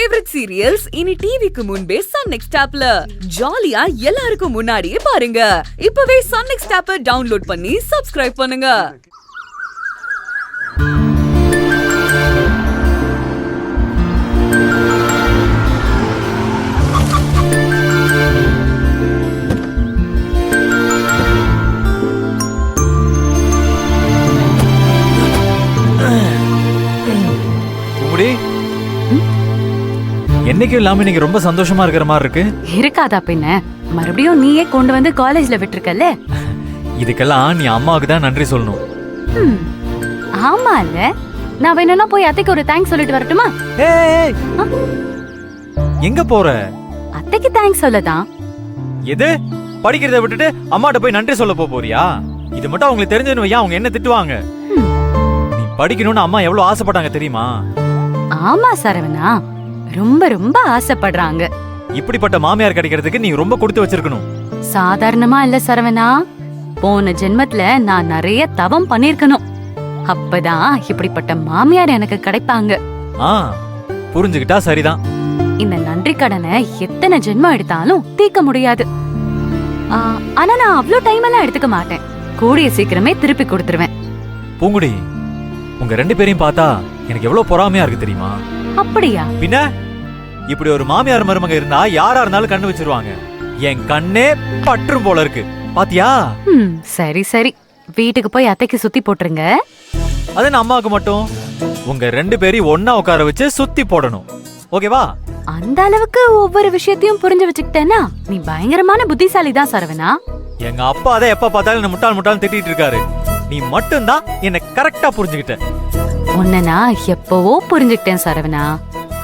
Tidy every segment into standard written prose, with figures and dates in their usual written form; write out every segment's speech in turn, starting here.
Favourite serials இனி டிவிக்கு முன்பே சன் நெக்ஸ்ட் ஆப்ல ஜாலியா எல்லாருக்கும் முன்னாடியே பாருங்க. இப்பவே சன் நெக்ஸ்ட் ஆப்பை டவுன்லோட் பண்ணி சப்ஸ்கிரைப் பண்ணுங்க. என்னைக்கும் இல்லாம நீங்க ரொம்ப சந்தோஷமா இருக்கிற மாதிரி இருக்கு. இருக்காதா பின்ன? மறுபடியும் நீயே கொண்டு வந்து காலேஜ்ல விட்டுருக்கல. இதுக்கெல்லாம் நீ அம்மாவுக்கு தான் நன்றி சொல்லணும். ஆமா இல்ல, நான் வேணும்னா போய் அத்தைக்கு ஒரு தேங்க்ஸ் சொல்லிட்டு வரட்டுமா? எங்க போற? அத்தைக்கு தேங்க்ஸ் சொல்லதான். எது படிக்கிறத விட்டுட்டு அம்மாட்ட போய் நன்றி சொல்ல போறியா? இது மட்டும் அவங்களுக்கு தெரிஞ்சதுன்னு வையா, அவங்க என்ன திட்டுவாங்க. நீ படிக்கணும்னு அம்மா எவ்வளவு ஆசைப்பட்டாங்க தெரியுமா? ஆமா சரவணா, ரொம்ப ரொம்ப ஆசைப்படுறாங்க. இப்படிப்பட்ட மாமியார் கிடைக்கிறதுக்கு நீ ரொம்ப கொடுத்து வச்சிருக்கணும். சாதாரணமா இல்ல சரவணா, போன ஜென்மத்துல நான் நிறைய தவம் பண்ணிருக்கணும். அப்பதான் இப்படிப்பட்ட மாமியார் எனக்கு கிடைப்பாங்க. புரிஞ்சுக்கிட்டா சரிதான். இந்த நன்றி கடனை எத்தனை ஜென்மம் எடுத்தாலும் தீர்க்க முடியாது. ஆனா நான் அவ்ளோ டைம் எல்லாம் எடுத்துக்க மாட்டேன். கூடிய சீக்கிரமே திருப்பி கொடுத்துருவேன். பூங்குடி, உங்க ரெண்டு பேரையும் பார்த்தா எனக்கு எவ்வளவு பொறாமையா இருக்கு தெரியுமா? அப்படியா? பின்ன இப்படி ஒரு மாமியார் மருமக இருந்தா யாரா இருந்தாலும் கண்ணு வச்சிருவாங்க. என் கண்ணே பற்றும் போல இருக்கு. பாத்தியா? சரி சரி, வீட்டுக்கு போய் அத்தைக்கு சுத்தி போட்டுருங்க. அது அம்மாவுக்கு மட்டும். உங்க ரெண்டு பேரையும் ஒன்னா உட்கார வச்சு சுத்தி போடணும். ஓகேவா? அந்த அளவுக்கு ஒவ்வொரு விஷயத்தையும் புரிஞ்சு வச்சுக்கிட்டேன்னா நீ பயங்கரமான புத்திசாலி தான் சரவணா. எங்க அப்பா தான் எப்ப பார்த்தாலும் என்ன முட்டாள் முட்டாள் திட்டிட்டு இருக்காரு. நீ மட்டும்தான் என்ன கரெக்டா புரிஞ்சுக்கிட்ட. உன்னை நான் எப்பவோ புரிஞ்சுக்கிட்டேன் சரவணா.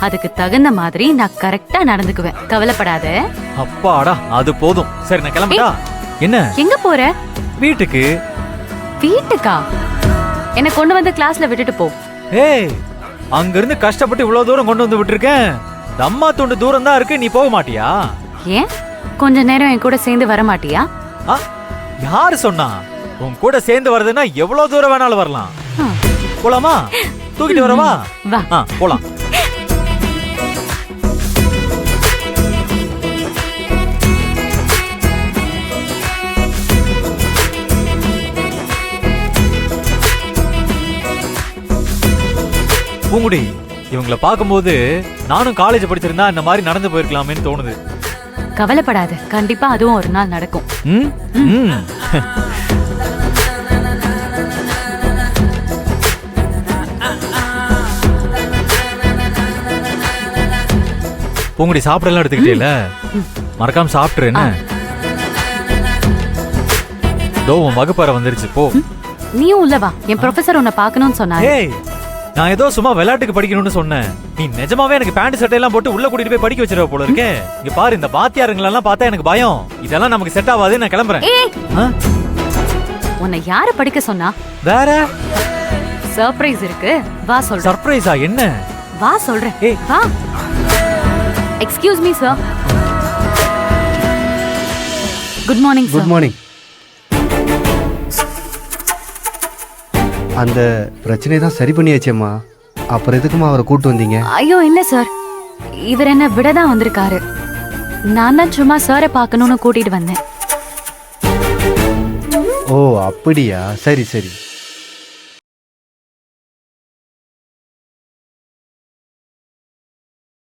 அதுக்கு தகுந்த மாதிரி நான் கரெக்டா நடந்துக்குவேன். கவலைப்படாத. அப்பாடா, அது போதும். சரி நான் கிளம்பிட்டா? என்ன? எங்க போற? வீட்டுக்கு. வீட்டுக்கா? என்ன கொண்டு வந்து கிளாஸ்ல விட்டுட்டு போ. ஏய், அங்க இருந்து கஷ்டப்பட்டு இவ்வளவு தூரம் கொண்டு வந்து விட்டுருக்கேன். தம்மா துண்டு தூரம் தான் இருக்கு. நீ போக மாட்டியா? ஏன் கொஞ்ச நேரம் என் கூட சேர்ந்து வர மாட்டியா? யாரு சொன்னா? உன் கூட சேர்ந்து வரதுன்னா எவ்வளவு தூரம் வேணாலும் வரலாம். போலாமா? தூக்கிட்டு வரவா? வா போலாம். பூங்குடி, இவங்கள பாக்கும்போது நானும் காலேஜ் படிச்சிருந்தா இந்த மாதிரி நடந்து போயிருக்கலாமேன்னு தோணுது. கவலைப்படாத, கண்டிப்பா அதுவும் ஒரு நாள் நடக்கும். பூங்குடி, சாப்பிடலாம் எடுத்துக்கிட்டேல, மறக்காம சாப்பிட்டுரு. என்ன உன் வகுப்பறை வந்துருச்சு, போ. நீயும் உள்ள வா, என் ப்ரொஃபசர் உன்னை பார்க்கணும்னு சொன்னாரு. நான் ஏதோ சும்மா விளையாட்டுக்கு படிக்கணும்னு சொன்னேன். நீ நிஜமாவே எனக்கு பேண்ட் சட்டை எல்லாம் போட்டு உள்ள கூட்டிட்டு போய் படிக்க வச்சிருவ போல இருக்கே. இங்க பாரு, இந்த பாத்தியாருங்களெல்லாம் பார்த்தா எனக்கு பயம். இதெல்லாம் நமக்கு செட் ஆகாது. நான் கிளம்புறேன். உன்னை யாரு படிக்க சொன்னா? வேற சர்ப்ரைஸ் இருக்கு, வா சொல்றேன். சர்ப்ரைஸா? என்ன? வா சொல்றேன். வா. Excuse me sir. Good morning. Good morning. அந்த பிரச்சனையை தான் சரி பண்ணியாச்சேம்மா. அப்புறம் எதுக்குமா அவரை கூட்டு வந்தீங்க? ஐயோ இல்ல சார், இவர் என்ன விடதான் வந்திருக்காரு. நான் தான் சும்மா சாரை பார்க்கணும்னு கூட்டிட்டு வந்தேன். ஓ அப்படியா? சரி சரி.